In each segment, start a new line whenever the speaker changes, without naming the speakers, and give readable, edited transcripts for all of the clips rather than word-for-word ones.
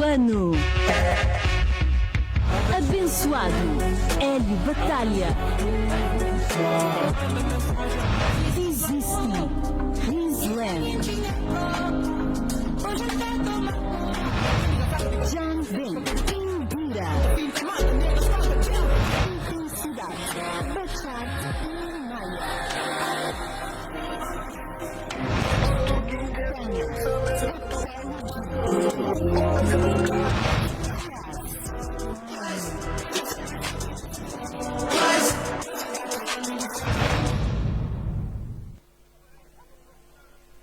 ano. Abençoado Hélio Batalha. Existe Queensland. John Ben Indira. Intensidade Bachata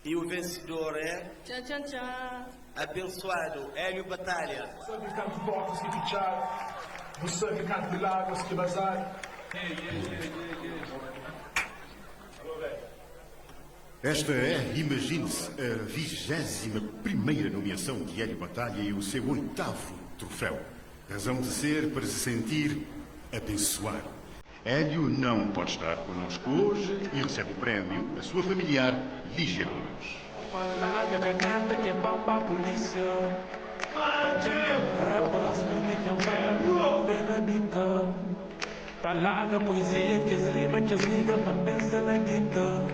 E o vencedor é
Tchan, tchan, tchan.
abençoado Hélio Batalha.
Você canto forte, que pichar. Você que canta milagres, que bazar.
Esta é, imagine-se, a 21ª nomeação de Hélio Batalha e o seu 8º troféu. Razão de ser para se sentir abençoado. Hélio não pode estar connosco hoje e recebe o prémio a sua familiar Lígia Gomes.
Talaga poesia que rima que liga pra pensar na guita.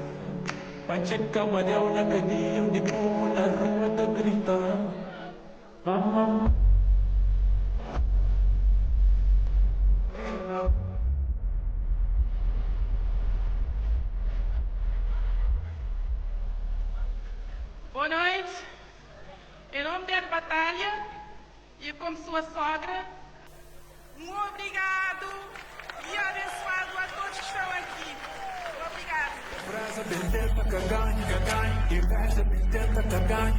Pacheca madeu na cadeia de povo na rua da grita.
Boa noite. Em nome da Batalha e como sua sogra, um obrigado e abençoado a todos que estão aqui. Obrigado.
Brasa bendita, caganha, inveja bendita, caganha,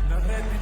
na rede